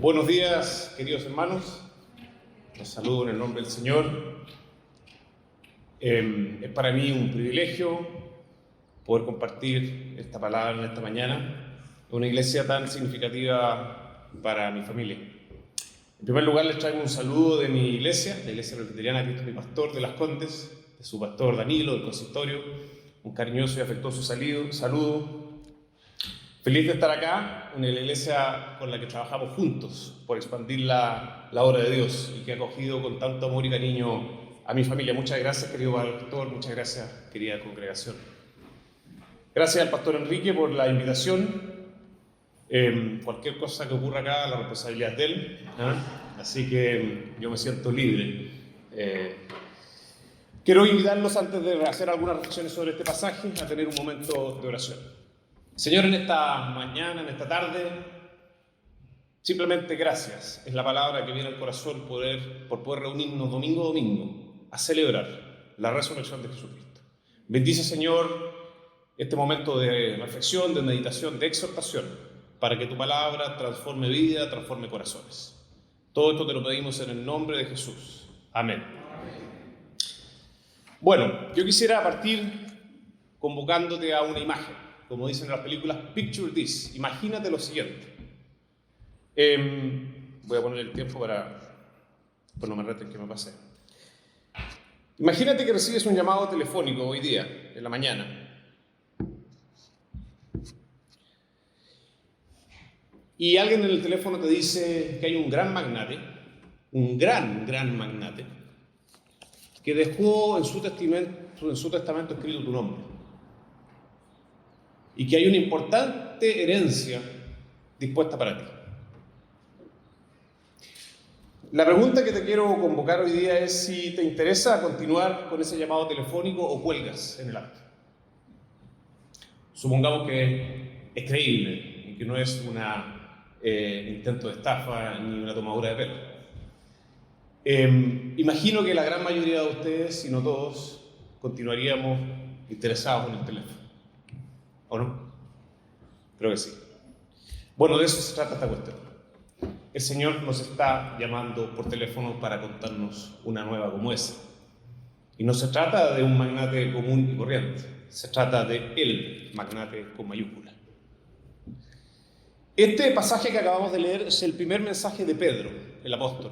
Buenos días, queridos hermanos. Los saludo en el nombre del Señor. Es para mí un privilegio poder compartir esta palabra en esta mañana en una iglesia tan significativa para mi familia. En primer lugar, les traigo un saludo de mi iglesia, la Iglesia Presbiteriana Cristo mi Pastor de Las Condes, de su pastor Danilo, del consistorio. Un cariñoso y afectuoso saludo. Feliz de estar acá en la iglesia con la que trabajamos juntos por expandir la obra de Dios y que ha acogido con tanto amor y cariño a mi familia. Muchas gracias, querido pastor, muchas gracias, querida congregación. Gracias al pastor Enrique por la invitación. Cualquier cosa que ocurra acá, la responsabilidad es de él, así que yo me siento libre. Quiero invitarlos, antes de hacer algunas reflexiones sobre este pasaje, a tener un momento de oración. Señor, en esta mañana, en esta tarde, simplemente gracias. Es la palabra que viene al corazón por poder reunirnos domingo a domingo a celebrar la resurrección de Jesucristo. Bendice, Señor, este momento de reflexión, de meditación, de exhortación, para que tu palabra transforme vida, transforme corazones. Todo esto te lo pedimos en el nombre de Jesús. Amén. Bueno, yo quisiera partir convocándote a una imagen. Como dicen en las películas, picture this, imagínate lo siguiente. Voy a poner el tiempo para no me reten que me pase. Imagínate que recibes un llamado telefónico hoy día, en la mañana. Y alguien en el teléfono te dice que hay un gran magnate, un gran magnate, que dejó en su testamento escrito tu nombre. Y que hay una importante herencia dispuesta para ti. La pregunta que te quiero convocar hoy día es si te interesa continuar con ese llamado telefónico o cuelgas en el acto. Supongamos que es creíble y que no es un intento de estafa ni una tomadura de pelo. Imagino que la gran mayoría de ustedes, si no todos, continuaríamos interesados en el teléfono. ¿O no? Creo que sí. Bueno, de eso se trata esta cuestión. El Señor nos está llamando por teléfono para contarnos una nueva como esa. Y no se trata de un magnate común y corriente. Se trata de el magnate con mayúscula. Este pasaje que acabamos de leer es el primer mensaje de Pedro, el apóstol,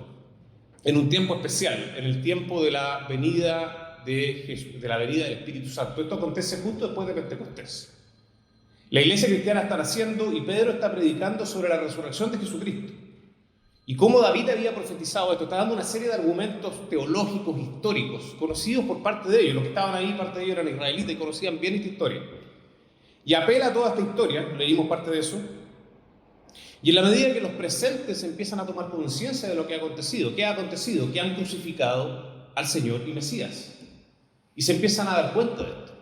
en un tiempo especial, en el tiempo de la venida de Jesús, de la venida del Espíritu Santo. Esto acontece justo después de Pentecostés. La iglesia cristiana está naciendo y Pedro está predicando sobre la resurrección de Jesucristo. Y cómo David había profetizado esto, está dando una serie de argumentos teológicos, históricos, conocidos por parte de ellos. Los que estaban ahí, parte de ellos eran israelitas y conocían bien esta historia. Y apela a toda esta historia, leímos parte de eso. Y en la medida que los presentes empiezan a tomar conciencia de lo que ha acontecido, ¿qué ha acontecido? Que han crucificado al Señor y Mesías. Y se empiezan a dar cuenta de esto.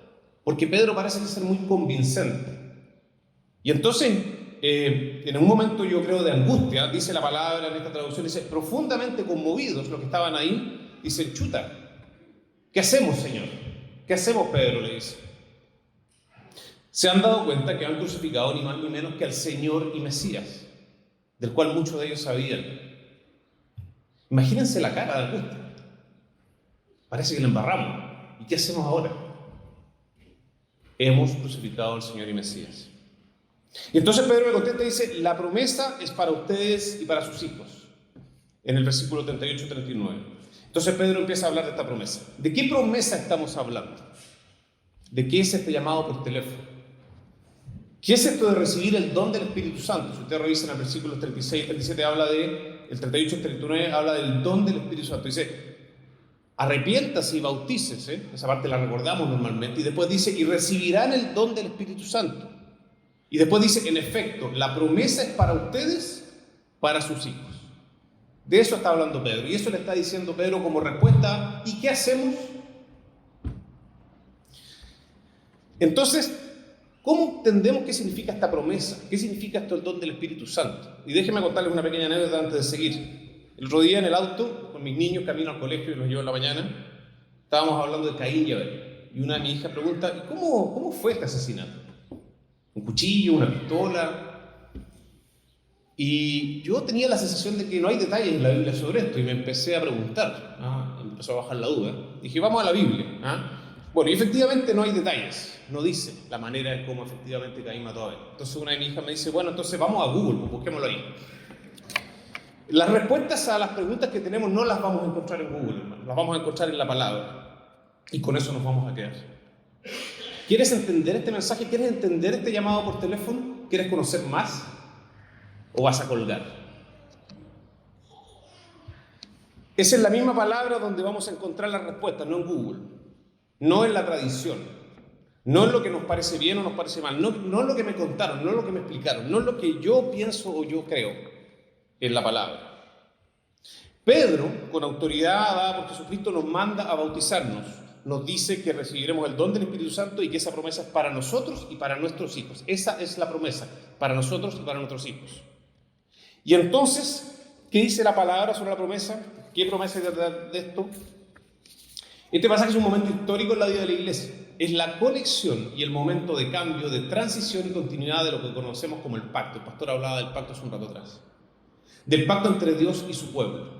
Porque Pedro parece ser muy convincente. Y entonces, en un momento yo creo de angustia, dice la palabra en esta traducción, dice, profundamente conmovidos los que estaban ahí, dicen, chuta, ¿qué hacemos, Señor? ¿Qué hacemos, Pedro? Le dice. Se han dado cuenta que han crucificado ni más ni menos que al Señor y Mesías, del cual muchos de ellos sabían. Imagínense la cara de angustia. Parece que le embarramos. ¿Y qué hacemos ahora? Hemos crucificado al Señor y Mesías. Y entonces Pedro le contesta y dice, la promesa es para ustedes y para sus hijos, en el versículo 38-39. Entonces Pedro empieza a hablar de esta promesa. ¿De qué promesa estamos hablando? ¿De qué es este llamado por teléfono? ¿Qué es esto de recibir el don del Espíritu Santo? Si ustedes revisan el versículo 36 y 37, el 38 y 39 habla del don del Espíritu Santo. Dice, arrepiéntase y bautícese, esa parte la recordamos normalmente, y después dice, y recibirán el don del Espíritu Santo. Y después dice, en efecto, la promesa es para ustedes, para sus hijos. De eso está hablando Pedro. Y eso le está diciendo Pedro como respuesta. ¿Y qué hacemos? Entonces, ¿cómo entendemos qué significa esta promesa? ¿Qué significa esto el don del Espíritu Santo? Y déjenme contarles una pequeña anécdota antes de seguir. El otro día en el auto, con mis niños camino al colegio y los llevo en la mañana, estábamos hablando de Caín y Abel. Y una de mis hijas pregunta, ¿y cómo fue este asesinato? ¿Un cuchillo? ¿Una pistola? Y yo tenía la sensación de que no hay detalles en la Biblia sobre esto y me empecé a preguntar, empezó a bajar la duda. Dije, vamos a la Biblia. Bueno, y efectivamente no hay detalles, no dice la manera en cómo efectivamente Caín mató a Abel. Entonces una de mis hijas me dice, bueno, entonces vamos a Google, pues busquémoslo ahí. Las respuestas a las preguntas que tenemos no las vamos a encontrar en Google, hermano, las vamos a encontrar en la palabra. Y con eso nos vamos a quedar. ¿Quieres entender este mensaje? ¿Quieres entender este llamado por teléfono? ¿Quieres conocer más? ¿O vas a colgar? Esa es la misma palabra donde vamos a encontrar las respuestas, no en Google, no en la tradición, no en lo que nos parece bien o nos parece mal, no en lo que me contaron, no en lo que me explicaron, no en lo que yo pienso o yo creo en la palabra. Pedro, con autoridad dada por Jesucristo, nos manda a bautizarnos. Nos dice que recibiremos el don del Espíritu Santo y que esa promesa es para nosotros y para nuestros hijos. Esa es la promesa, para nosotros y para nuestros hijos. Y entonces, ¿qué dice la palabra sobre la promesa? ¿Qué promesa hay detrás de esto? Este pasaje es un momento histórico en la vida de la iglesia. Es la conexión y el momento de cambio, de transición y continuidad de lo que conocemos como el pacto. El pastor hablaba del pacto hace un rato atrás. Del pacto entre Dios y su pueblo.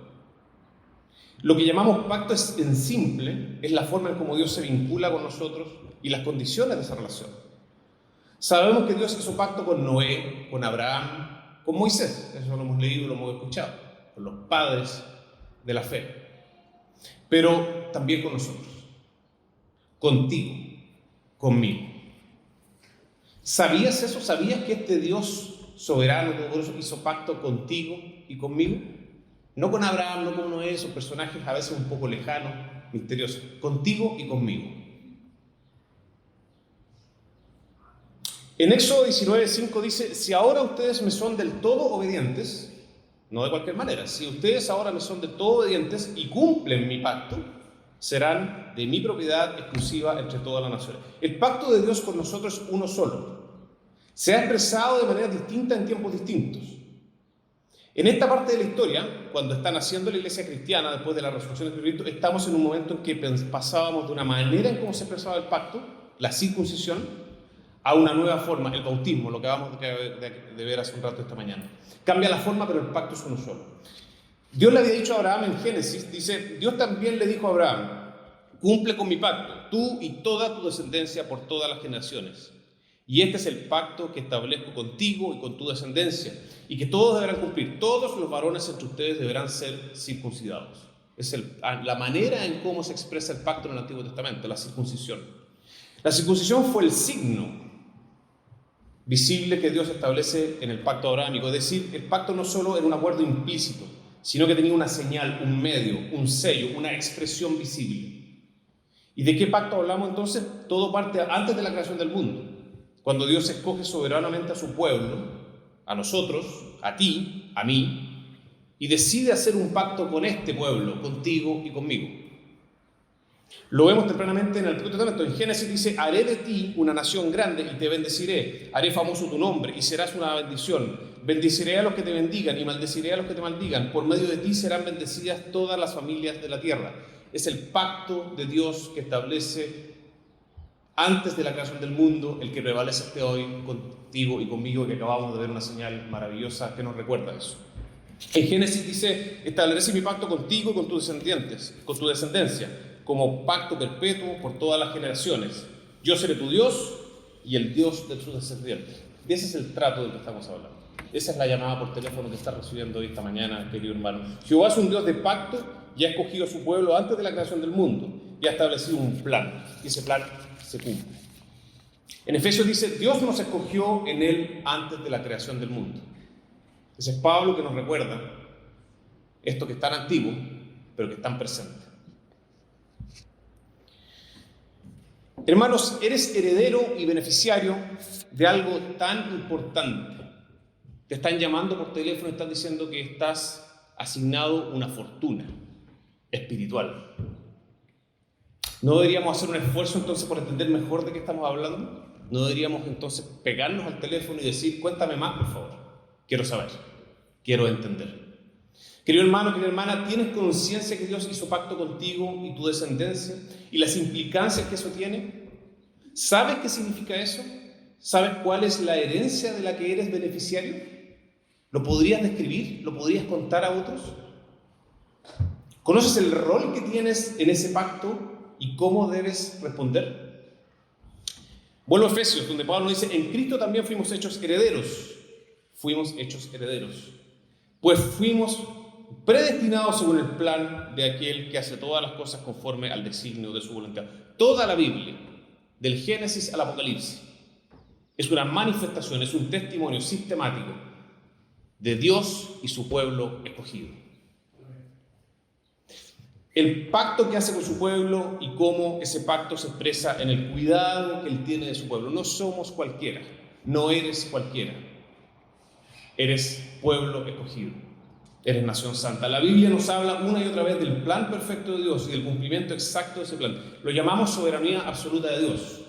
Lo que llamamos pacto en simple es la forma en cómo Dios se vincula con nosotros y las condiciones de esa relación. Sabemos que Dios hizo pacto con Noé, con Abraham, con Moisés. Eso lo hemos leído, lo hemos escuchado, con los padres de la fe. Pero también con nosotros, contigo, conmigo. ¿Sabías eso? ¿Sabías que este Dios soberano hizo pacto contigo y conmigo? No con Abraham, no con Noé, esos personajes a veces un poco lejanos, misteriosos. Contigo y conmigo. En Éxodo 19:5 dice, si ahora ustedes me son del todo obedientes, no de cualquier manera, si ustedes ahora me son del todo obedientes y cumplen mi pacto, serán de mi propiedad exclusiva entre todas las naciones. El pacto de Dios con nosotros es uno solo. Se ha expresado de manera distinta en tiempos distintos. En esta parte de la historia, cuando está naciendo la iglesia cristiana después de la resurrección de Jesucristo, estamos en un momento en que pasábamos de una manera en cómo se expresaba el pacto, la circuncisión, a una nueva forma, el bautismo, lo que acabamos de ver hace un rato esta mañana. Cambia la forma, pero el pacto es uno solo. Dios le había dicho a Abraham en Génesis, dice, Dios también le dijo a Abraham, cumple con mi pacto, tú y toda tu descendencia por todas las generaciones. Y este es el pacto que establezco contigo y con tu descendencia, y que todos deberán cumplir, todos los varones entre ustedes deberán ser circuncidados. Es la manera en cómo se expresa el pacto en el Antiguo Testamento, la circuncisión. La circuncisión fue el signo visible que Dios establece en el pacto abrahámico, es decir, el pacto no solo era un acuerdo implícito, sino que tenía una señal, un medio, un sello, una expresión visible. ¿Y de qué pacto hablamos entonces? Todo parte antes de la creación del mundo. Cuando Dios escoge soberanamente a su pueblo, a nosotros, a ti, a mí, y decide hacer un pacto con este pueblo, contigo y conmigo. Lo vemos tempranamente en el Antiguo Testamento. En Génesis dice, haré de ti una nación grande y te bendeciré, haré famoso tu nombre y serás una bendición. Bendeciré a los que te bendigan y maldeciré a los que te maldigan. Por medio de ti serán bendecidas todas las familias de la tierra. Es el pacto de Dios que establece antes de la creación del mundo, el que prevalece hasta hoy contigo y conmigo, y que acabamos de ver una señal maravillosa que nos recuerda eso. En Génesis dice, establecí mi pacto contigo y con tus descendientes, con tu descendencia, como pacto perpetuo por todas las generaciones. Yo seré tu Dios y el Dios de tus descendientes. Ese es el trato del que estamos hablando. Esa es la llamada por teléfono que está recibiendo hoy esta mañana, querido hermano. Jehová es un Dios de pacto y ha escogido a su pueblo antes de la creación del mundo y ha establecido un plan. Y ese plan se cumple. En Efesios dice, Dios nos escogió en Él antes de la creación del mundo. Ese es Pablo que nos recuerda esto que es tan antiguo, pero que es tan presente. Hermanos, eres heredero y beneficiario de algo tan importante. Te están llamando por teléfono y están diciendo que estás asignado una fortuna espiritual. ¿No deberíamos hacer un esfuerzo entonces por entender mejor de qué estamos hablando? ¿No deberíamos entonces pegarnos al teléfono y decir, cuéntame más, por favor? Quiero saber, quiero entender. Querido hermano, querida hermana, ¿tienes conciencia que Dios hizo pacto contigo y tu descendencia y las implicancias que eso tiene? ¿Sabes qué significa eso? ¿Sabes cuál es la herencia de la que eres beneficiario? ¿Lo podrías describir? ¿Lo podrías contar a otros? ¿Conoces el rol que tienes en ese pacto y cómo debes responder? Vuelvo a Efesios, donde Pablo dice: en Cristo también fuimos hechos herederos. Fuimos hechos herederos. Pues fuimos predestinados según el plan de aquel que hace todas las cosas conforme al designio de su voluntad. Toda la Biblia, del Génesis al Apocalipsis, es una manifestación, es un testimonio sistemático de Dios y su pueblo escogido. El pacto que hace con su pueblo y cómo ese pacto se expresa en el cuidado que Él tiene de su pueblo. No somos cualquiera, no eres cualquiera. Eres pueblo escogido, eres nación santa. La Biblia nos habla una y otra vez del plan perfecto de Dios y del cumplimiento exacto de ese plan. Lo llamamos soberanía absoluta de Dios.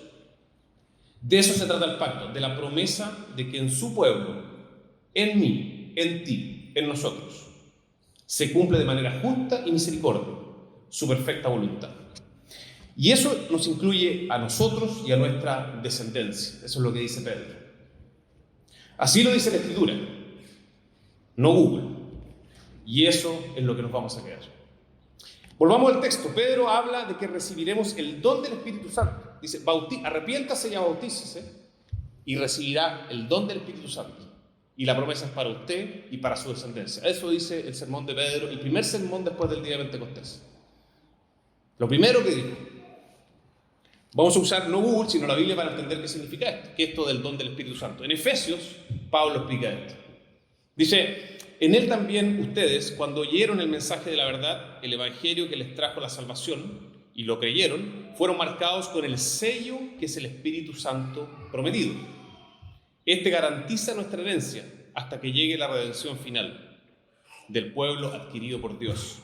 De eso se trata el pacto, de la promesa de que en su pueblo, en mí, en ti, en nosotros, se cumple de manera justa y misericordia su perfecta voluntad. Y eso nos incluye a nosotros y a nuestra descendencia. Eso es lo que dice Pedro. Así lo dice la Escritura, no Google. Y eso es lo que nos vamos a quedar. Volvamos al texto. Pedro habla de que recibiremos el don del Espíritu Santo. Dice: arrepiéntase y bautícese y recibirá el don del Espíritu Santo. Y la promesa es para usted y para su descendencia. Eso dice el sermón de Pedro, el primer sermón después del día de Pentecostés. Lo primero que dijo. Vamos a usar no Google, sino la Biblia para entender qué significa esto, que esto del don del Espíritu Santo. En Efesios, Pablo explica esto. Dice: en él también ustedes, cuando oyeron el mensaje de la verdad, el evangelio que les trajo la salvación, y lo creyeron, fueron marcados con el sello que es el Espíritu Santo prometido. Este garantiza nuestra herencia hasta que llegue la redención final del pueblo adquirido por Dios,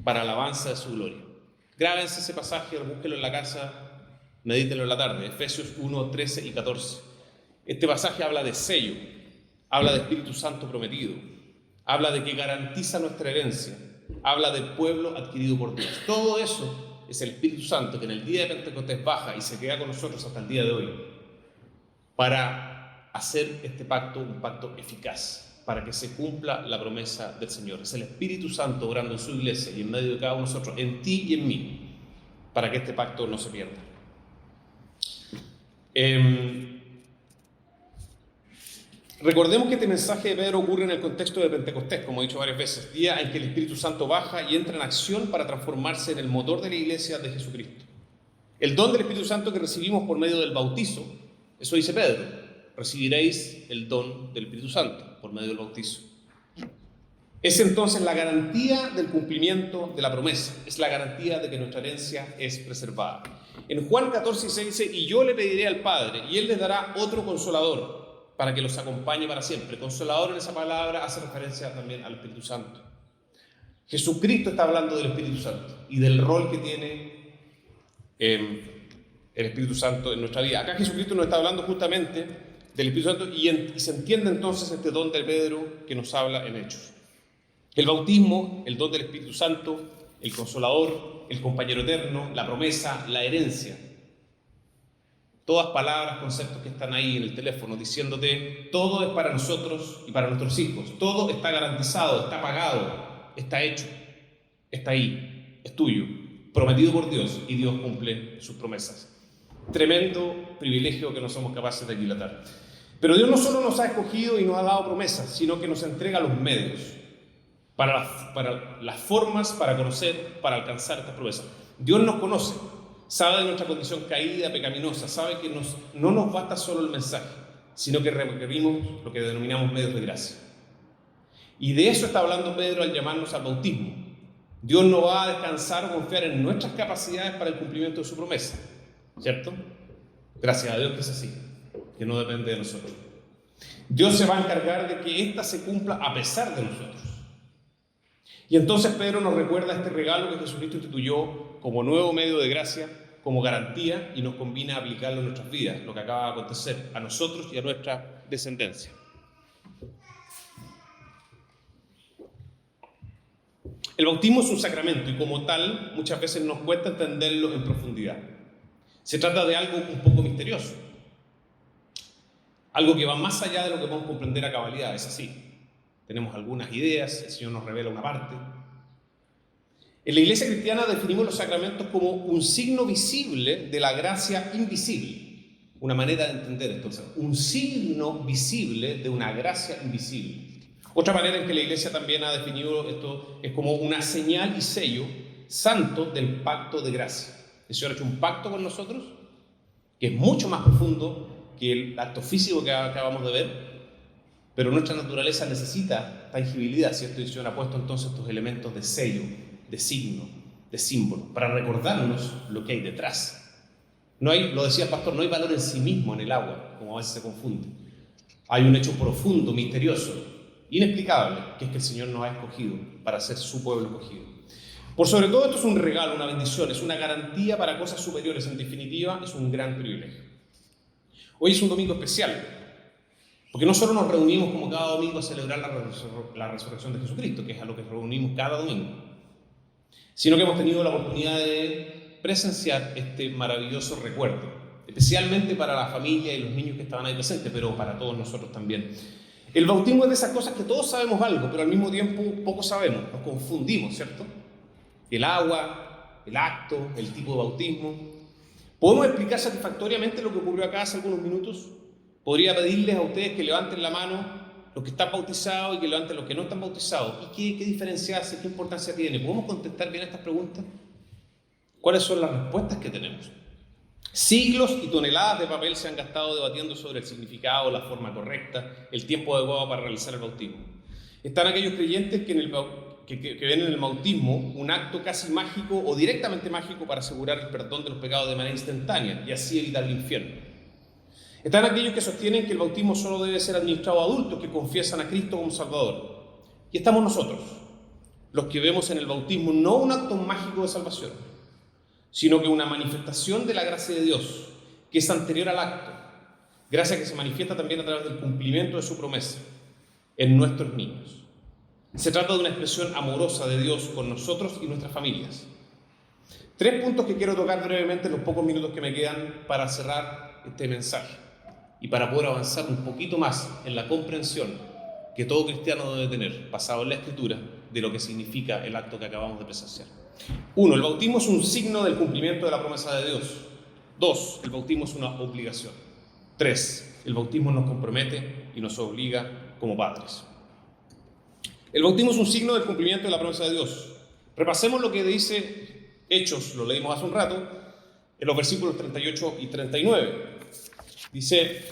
para alabanza de su gloria. Grábense ese pasaje, búsquenlo en la casa, medítenlo en la tarde, Efesios 1, 13 y 14. Este pasaje habla de sello, habla de Espíritu Santo prometido, habla de que garantiza nuestra herencia, habla del pueblo adquirido por Dios. Todo eso es el Espíritu Santo que en el día de Pentecostés baja y se queda con nosotros hasta el día de hoy para hacer este pacto un pacto eficaz, para que se cumpla la promesa del Señor. Es el Espíritu Santo obrando en su iglesia y en medio de cada uno de nosotros, en ti y en mí, para que este pacto no se pierda. Recordemos que este mensaje de Pedro ocurre en el contexto de Pentecostés, como he dicho varias veces, día en que el Espíritu Santo baja y entra en acción para transformarse en el motor de la iglesia de Jesucristo. El don del Espíritu Santo que recibimos por medio del bautizo, eso dice Pedro: recibiréis el don del Espíritu Santo por medio del bautizo. Es entonces la garantía del cumplimiento de la promesa, es la garantía de que nuestra herencia es preservada. En Juan 14:6 dice: y yo le pediré al Padre, y Él les dará otro consolador, para que los acompañe para siempre. Consolador, en esa palabra hace referencia también al Espíritu Santo. Jesucristo está hablando del Espíritu Santo y del rol que tiene el Espíritu Santo en nuestra vida. Acá Jesucristo nos está hablando justamente del Espíritu Santo y se entiende entonces este don de Pedro que nos habla en Hechos. El bautismo, el don del Espíritu Santo, el Consolador, el compañero eterno, la promesa, la herencia. Todas palabras, conceptos que están ahí en el teléfono diciéndote: todo es para nosotros y para nuestros hijos. Todo está garantizado, está pagado, está hecho, está ahí, es tuyo, prometido por Dios, y Dios cumple sus promesas. Tremendo privilegio que no somos capaces de aquilatar. Pero Dios no solo nos ha escogido y nos ha dado promesas, sino que nos entrega los medios para las formas, para conocer, para alcanzar estas promesas. Dios nos conoce, sabe de nuestra condición caída, pecaminosa, sabe que no nos basta solo el mensaje, sino que requerimos lo que denominamos medios de gracia. Y de eso está hablando Pedro al llamarnos al bautismo. Dios no va a descansar o confiar en nuestras capacidades para el cumplimiento de su promesa, ¿cierto? Gracias a Dios que es así, que no depende de nosotros. Dios se va a encargar de que ésta se cumpla a pesar de nosotros. Y entonces Pedro nos recuerda este regalo que Jesucristo instituyó como nuevo medio de gracia, como garantía, y nos convina a aplicarlo en nuestras vidas, lo que acaba de acontecer a nosotros y a nuestra descendencia. El bautismo es un sacramento y como tal muchas veces nos cuesta entenderlo en profundidad. Se trata de algo un poco misterioso, algo que va más allá de lo que podemos comprender a cabalidad, es así. tenemos algunas ideas, el Señor nos revela una parte. En la Iglesia cristiana definimos los sacramentos como un signo visible de la gracia invisible. Una manera de entender esto, un signo visible de una gracia invisible. Otra manera en que la Iglesia también ha definido esto es como una señal y sello santo del pacto de gracia. El Señor ha hecho un pacto con nosotros que es mucho más profundo que el acto físico que acabamos de ver, pero nuestra naturaleza necesita tangibilidad, ¿cierto? Y el Señor ha puesto entonces estos elementos de sello, de signo, de símbolo, para recordarnos lo que hay detrás. No hay, lo decía el pastor, no hay valor en sí mismo en el agua, como a veces se confunde. Hay un hecho profundo, misterioso, inexplicable, que es que el Señor nos ha escogido para ser su pueblo escogido. Por sobre todo esto es un regalo, una bendición, es una garantía para cosas superiores, en definitiva es un gran privilegio. Hoy es un domingo especial, porque no solo nos reunimos como cada domingo a celebrar la resurrección de Jesucristo, que es a lo que nos reunimos cada domingo, sino que hemos tenido la oportunidad de presenciar este maravilloso recuerdo, especialmente para la familia y los niños que estaban ahí presentes, pero para todos nosotros también. El bautismo es de esas cosas que todos sabemos algo, pero al mismo tiempo poco sabemos, nos confundimos, ¿cierto? El agua, el acto, el tipo de bautismo. ¿Podemos explicar satisfactoriamente lo que ocurrió acá hace algunos minutos? Podría pedirles a ustedes que levanten la mano los que están bautizados y que levanten los que no están bautizados. ¿Y qué diferencia hace? ¿Qué importancia tiene? ¿Podemos contestar bien estas preguntas? ¿Cuáles son las respuestas que tenemos? Siglos y toneladas de papel se han gastado debatiendo sobre el significado, la forma correcta, el tiempo adecuado para realizar el bautismo. Están aquellos creyentes que ven en el bautismo un acto casi mágico o directamente mágico para asegurar el perdón de los pecados de manera instantánea y así evitar el infierno. Están aquellos que sostienen que el bautismo solo debe ser administrado a adultos que confiesan a Cristo como Salvador. Y estamos nosotros, los que vemos en el bautismo no un acto mágico de salvación, sino que una manifestación de la gracia de Dios, que es anterior al acto, gracia que se manifiesta también a través del cumplimiento de su promesa en nuestros niños. Se trata de una expresión amorosa de Dios con nosotros y nuestras familias. 3 puntos que quiero tocar brevemente en los pocos minutos que me quedan para cerrar este mensaje y para poder avanzar un poquito más en la comprensión que todo cristiano debe tener, basado en la Escritura, de lo que significa el acto que acabamos de presenciar. 1. El bautismo es un signo del cumplimiento de la promesa de Dios. 2. El bautismo es una obligación. 3. El bautismo nos compromete y nos obliga como padres. El bautismo es un signo del cumplimiento de la promesa de Dios. Repasemos lo que dice Hechos, lo leímos hace un rato, en los versículos 38 y 39. Dice,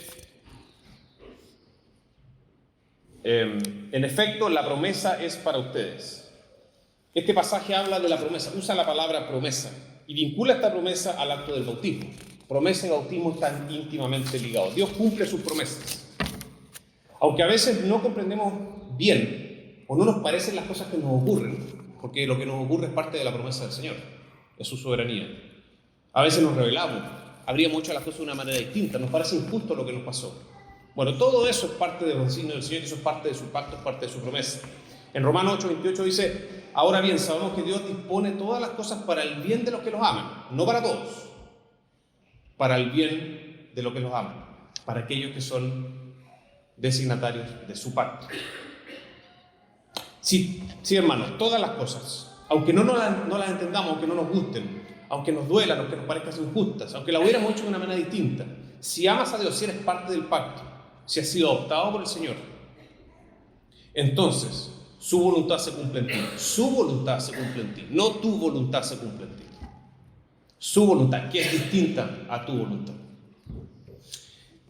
en efecto, la promesa es para ustedes. Este pasaje habla de la promesa, usa la palabra promesa y vincula esta promesa al acto del bautismo. Promesa y bautismo están íntimamente ligados. Dios cumple sus promesas. Aunque a veces no comprendemos bien o no nos parecen las cosas que nos ocurren, porque lo que nos ocurre es parte de la promesa del Señor, es su soberanía. A veces nos rebelamos, habríamos hecho las cosas de una manera distinta, nos parece injusto lo que nos pasó. Bueno, todo eso es parte del designio del Señor y eso es parte de su pacto, es parte de su promesa. En Romanos 8:28 dice, ahora bien, sabemos que Dios dispone todas las cosas para el bien de los que los aman, no para todos, para el bien de los que los aman, para aquellos que son designatarios de su pacto. Sí, hermanos, todas las cosas, aunque no las entendamos, aunque no nos gusten, aunque nos duelan, aunque nos parezcan injustas, aunque la hubiéramos hecho de una manera distinta, si amas a Dios, si eres parte del pacto, si has sido adoptado por el Señor, entonces su voluntad se cumple en ti, su voluntad se cumple en ti, no tu voluntad se cumple en ti. Su voluntad, que es distinta a tu voluntad.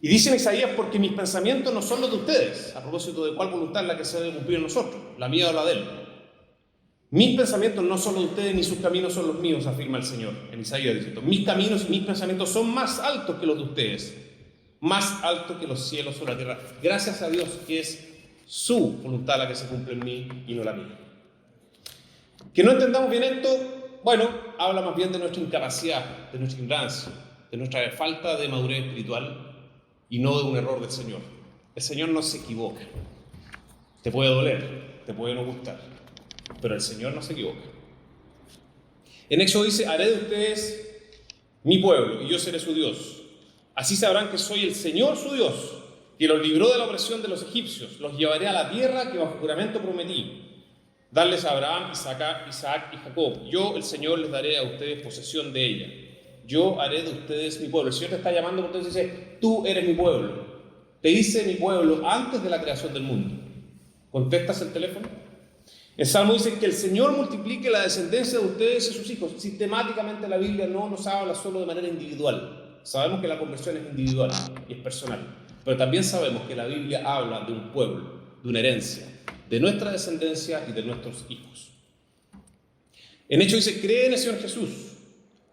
Y dice en Isaías, porque mis pensamientos no son los de ustedes, a propósito de cuál voluntad es la que se debe cumplir en nosotros, la mía o la de Él. Mis pensamientos no son los de ustedes, ni sus caminos son los míos, afirma el Señor en Isaías diciendo, mis caminos y mis pensamientos son más altos que los de ustedes, más altos que los cielos sobre la tierra. Gracias a Dios que es su voluntad la que se cumple en mí y no la mía. Que no entendamos bien esto, bueno, habla más bien de nuestra incapacidad, de nuestra ignorancia, de nuestra falta de madurez espiritual y no de un error del Señor. El Señor no se equivoca. Te puede doler, te puede no gustar, pero el Señor no se equivoca. En Éxodo dice, haré de ustedes mi pueblo y yo seré su Dios. Así sabrán que soy el Señor su Dios que los libró de la opresión de los egipcios, los llevaré a la tierra que bajo juramento prometí darles a Abraham, Isaac y Jacob. Yo, el Señor, les daré a ustedes posesión de ella. Yo haré de ustedes mi pueblo. El Señor te está llamando, porque entonces dice, tú eres mi pueblo. Te hice mi pueblo antes de la creación del mundo. ¿Contestas el teléfono? El Salmo dice que el Señor multiplique la descendencia de ustedes y sus hijos. Sistemáticamente la Biblia no nos habla solo de manera individual. Sabemos que la conversión es individual y es personal. Pero también sabemos que la Biblia habla de un pueblo, de una herencia, de nuestra descendencia y de nuestros hijos. En hecho dice, cree en el Señor Jesús,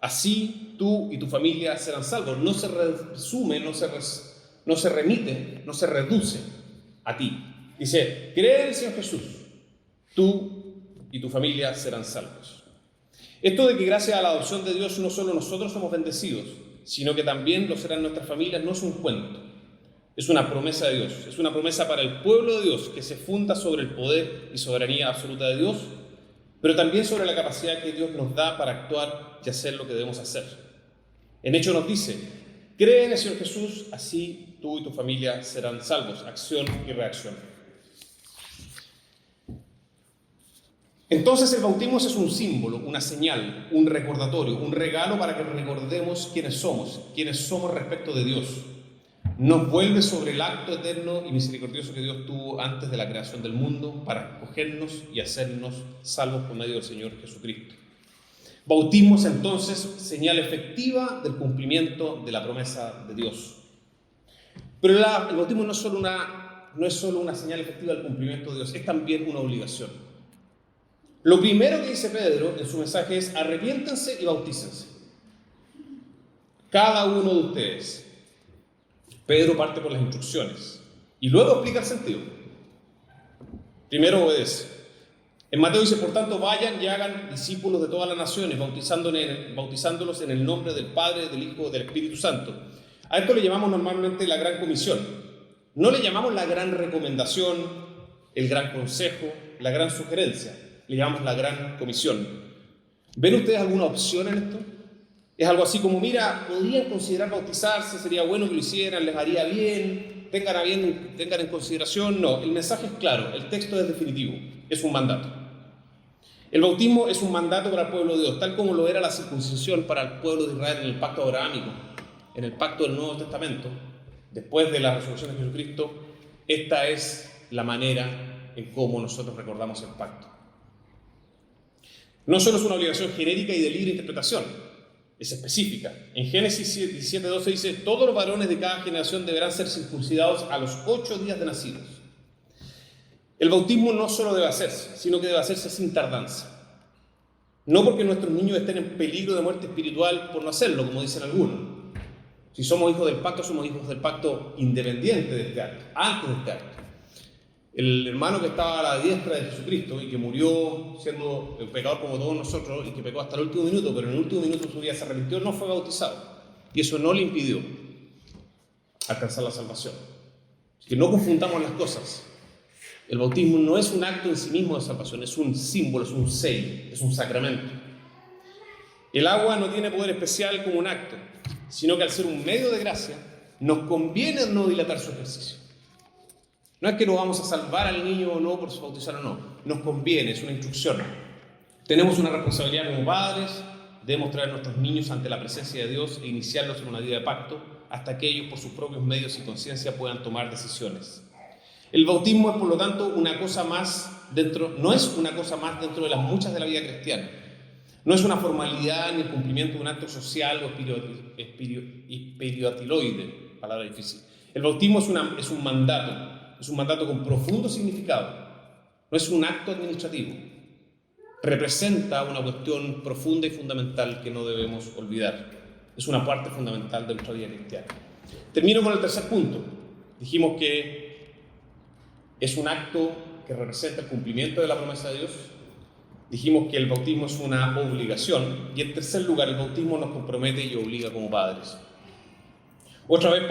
así tú y tu familia serán salvos. No se resume, no se remite, no se reduce a ti. Dice, cree en el Señor Jesús, tú y tu familia serán salvos. Esto de que gracias a la adopción de Dios no solo nosotros somos bendecidos, sino que también lo serán nuestras familias, no es un cuento. Es una promesa de Dios, es una promesa para el pueblo de Dios que se funda sobre el poder y soberanía absoluta de Dios, pero también sobre la capacidad que Dios nos da para actuar y hacer lo que debemos hacer. En hecho nos dice, cree en el Señor Jesús, así tú y tu familia serán salvos. Acción y reacción. Entonces el bautismo es un símbolo, una señal, un recordatorio, un regalo para que recordemos quiénes somos respecto de Dios. Nos vuelve sobre el acto eterno y misericordioso que Dios tuvo antes de la creación del mundo para escogernos y hacernos salvos por medio del Señor Jesucristo. Bautismo es entonces señal efectiva del cumplimiento de la promesa de Dios. Pero el bautismo no es solo una señal efectiva del cumplimiento de Dios, es también una obligación. Lo primero que dice Pedro en su mensaje es: arrepiéntanse y bautícense. Cada uno de ustedes. Pedro parte por las instrucciones y luego explica el sentido. Primero obedece. En Mateo dice, por tanto, vayan y hagan discípulos de todas las naciones, bautizándolos en el nombre del Padre, del Hijo y del Espíritu Santo. A esto le llamamos normalmente la gran comisión. No le llamamos la gran recomendación, el gran consejo, la gran sugerencia. Le llamamos la gran comisión. ¿Ven ustedes alguna opción en esto? Es algo así como, mira, podrían considerar bautizarse, sería bueno que lo hicieran, les haría bien, tengan en consideración. No, el mensaje es claro, el texto es definitivo, es un mandato. El bautismo es un mandato para el pueblo de Dios, tal como lo era la circuncisión para el pueblo de Israel en el pacto abrahámico, en el pacto del Nuevo Testamento. Después de la resurrección de Jesucristo, esta es la manera en cómo nosotros recordamos el pacto. No solo es una obligación genérica y de libre interpretación, es específica. En Génesis 17:12 dice, todos los varones de cada generación deberán ser circuncidados a los 8 días de nacidos. El bautismo no solo debe hacerse, sino que debe hacerse sin tardanza. No porque nuestros niños estén en peligro de muerte espiritual por no hacerlo, como dicen algunos. Si somos hijos del pacto, somos hijos del pacto independiente de este acto, antes de este acto. El hermano que estaba a la diestra de Jesucristo y que murió siendo un pecador como todos nosotros y que pecó hasta el último minuto, pero en el último minuto de su vida se arrepintió, no fue bautizado. Y eso no le impidió alcanzar la salvación. Así que no confundamos las cosas. El bautismo no es un acto en sí mismo de salvación, es un símbolo, es un sello, es un sacramento. El agua no tiene poder especial como un acto, sino que al ser un medio de gracia, nos conviene no dilatar su ejercicio. No es que nos vamos a salvar al niño o no por su bautizar o no. Nos conviene, es una instrucción. Tenemos una responsabilidad como padres, debemos traer a nuestros niños ante la presencia de Dios e iniciarlos en una vida de pacto hasta que ellos por sus propios medios y conciencia puedan tomar decisiones. El bautismo es, por lo tanto, no es una cosa más dentro de las muchas de la vida cristiana. No es una formalidad ni el cumplimiento de un acto social o espiritualoide, palabra difícil. El bautismo es un mandato con profundo significado. No es un acto administrativo. Representa una cuestión profunda y fundamental que no debemos olvidar. Es una parte fundamental de nuestra vida cristiana. Termino con el tercer punto. Dijimos que es un acto que representa el cumplimiento de la promesa de Dios. Dijimos que el bautismo es una obligación. Y en tercer lugar, el bautismo nos compromete y obliga como padres. Otra vez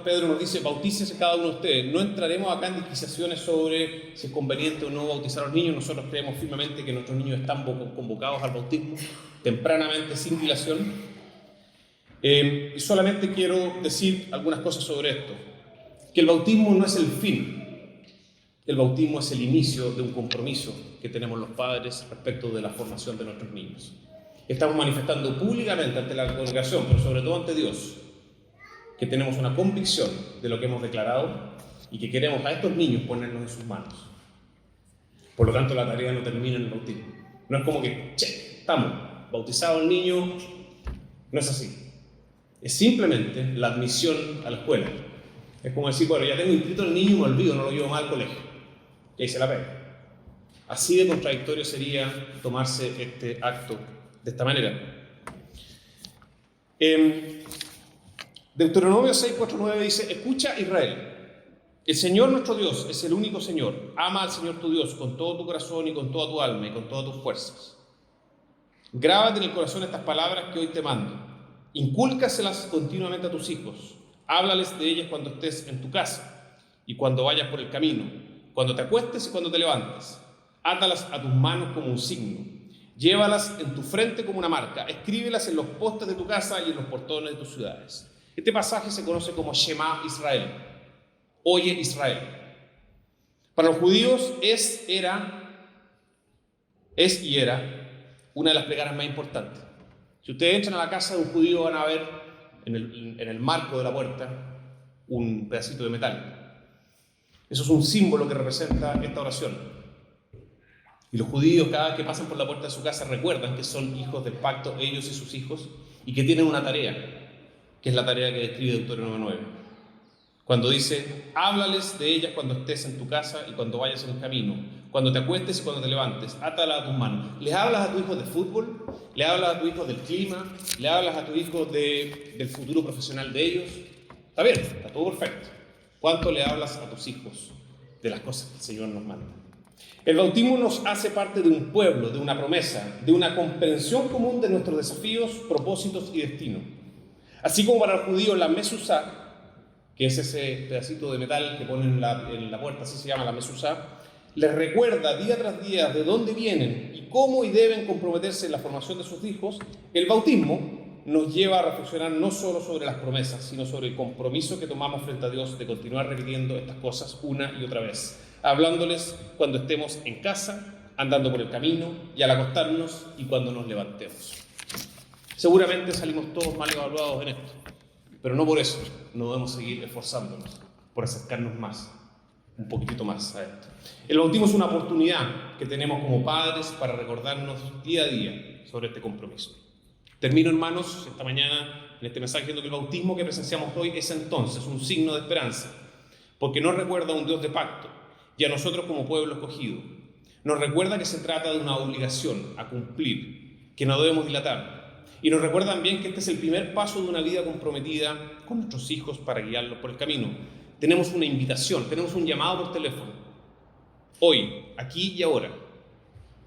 Pedro nos dice, bautícese cada uno de ustedes. No entraremos acá en disquisiciones sobre si es conveniente o no bautizar a los niños. Nosotros creemos firmemente que nuestros niños están convocados al bautismo tempranamente, sin dilación. Y solamente quiero decir algunas cosas sobre esto. que el bautismo no es el fin, el bautismo es el inicio de un compromiso que tenemos los padres respecto de la formación de nuestros niños. Estamos manifestando públicamente ante la congregación, pero sobre todo ante Dios, que tenemos una convicción de lo que hemos declarado y que queremos a estos niños ponernos en sus manos. Por lo tanto, la tarea no termina en el bautismo. No es como que, estamos, bautizado el niño. No es así. Es simplemente la admisión a la escuela. Es como decir, bueno, ya tengo inscrito al niño y me olvido, no lo llevo más al colegio. Y ahí se la pega. Así de contradictorio sería tomarse este acto de esta manera. Deuteronomio 6:4-9 dice: escucha, Israel, el Señor nuestro Dios es el único Señor. Ama al Señor tu Dios con todo tu corazón y con toda tu alma y con todas tus fuerzas. Grábate en el corazón estas palabras que hoy te mando. Incúlcaselas continuamente a tus hijos. Háblales de ellas cuando estés en tu casa y cuando vayas por el camino, cuando te acuestes y cuando te levantes. Átalas a tus manos como un signo. Llévalas en tu frente como una marca. Escríbelas en los postes de tu casa y en los portones de tus ciudades. Este pasaje se conoce como Shema Israel. Oye, Israel. Para los judíos es y era una de las plegarias más importantes. Si ustedes entran a la casa de un judío, van a ver en el marco de la puerta un pedacito de metal. Eso es un símbolo que representa esta oración. Y los judíos, cada vez que pasan por la puerta de su casa, recuerdan que son hijos del pacto, ellos y sus hijos, y que tienen una tarea, que es la tarea que describe Deuteronomio 9. Cuando dice: háblales de ellas cuando estés en tu casa y cuando vayas en el camino, cuando te acuestes y cuando te levantes, átalas a tus manos. ¿Les hablas a tu hijo de fútbol? ¿Le hablas a tu hijo del clima? ¿Le hablas a tu hijo del futuro profesional de ellos? Está bien, está todo perfecto. ¿Cuánto le hablas a tus hijos de las cosas que el Señor nos manda? El bautismo nos hace parte de un pueblo, de una promesa, de una comprensión común de nuestros desafíos, propósitos y destino. Así como para el judío la mesuzá, que es ese pedacito de metal que ponen en la puerta, así se llama la mesuzá, les recuerda día tras día de dónde vienen y cómo y deben comprometerse en la formación de sus hijos. El bautismo nos lleva a reflexionar no solo sobre las promesas, sino sobre el compromiso que tomamos frente a Dios de continuar repitiendo estas cosas una y otra vez, hablándoles cuando estemos en casa, andando por el camino y al acostarnos y cuando nos levantemos. Seguramente salimos todos mal evaluados en esto, pero no por eso no debemos seguir esforzándonos por acercarnos más, un poquitito más a esto. El bautismo es una oportunidad que tenemos como padres para recordarnos día a día sobre este compromiso. Termino, hermanos, esta mañana en este mensaje diciendo que el bautismo que presenciamos hoy es entonces un signo de esperanza, porque nos recuerda a un Dios de pacto y a nosotros como pueblo escogido. Nos recuerda que se trata de una obligación a cumplir, que no debemos dilatar. Y nos recuerda también que este es el primer paso de una vida comprometida con nuestros hijos para guiarlos por el camino. Tenemos una invitación, tenemos un llamado por teléfono, hoy, aquí y ahora,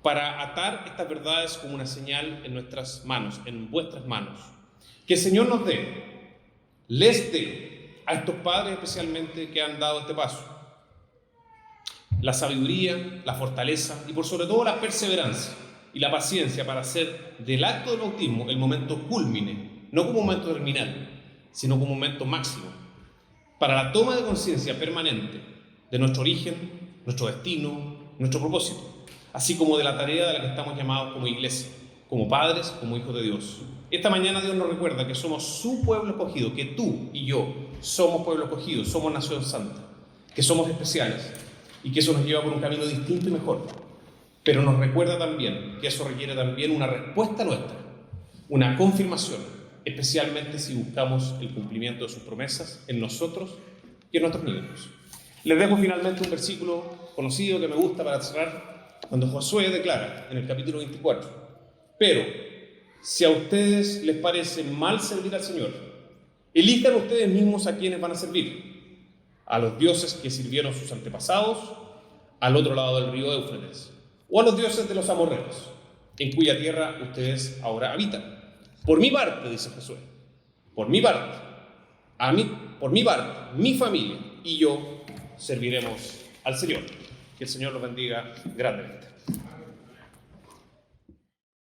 para atar estas verdades como una señal en nuestras manos, en vuestras manos. Que el Señor nos les dé a estos padres especialmente que han dado este paso, la sabiduría, la fortaleza y por sobre todo la perseverancia y la paciencia para hacer del acto del bautismo el momento cúlmine, no como un momento terminal, sino como un momento máximo, para la toma de conciencia permanente de nuestro origen, nuestro destino, nuestro propósito, así como de la tarea de la que estamos llamados como iglesia, como padres, como hijos de Dios. Esta mañana Dios nos recuerda que somos su pueblo escogido, que tú y yo somos pueblo escogido, somos nación santa, que somos especiales y que eso nos lleva por un camino distinto y mejor. Pero nos recuerda también que eso requiere también una respuesta nuestra, una confirmación, especialmente si buscamos el cumplimiento de sus promesas en nosotros y en nuestros niños. Les dejo finalmente un versículo conocido que me gusta para cerrar, cuando Josué declara en el capítulo 24: pero si a ustedes les parece mal servir al Señor, elijan ustedes mismos a quienes van a servir, a los dioses que sirvieron sus antepasados al otro lado del río Éufrates, o a los dioses de los amorreos, en cuya tierra ustedes ahora habitan. Por mi parte, dice Josué, por mi parte, mi familia y yo serviremos al Señor. Que el Señor los bendiga grandemente.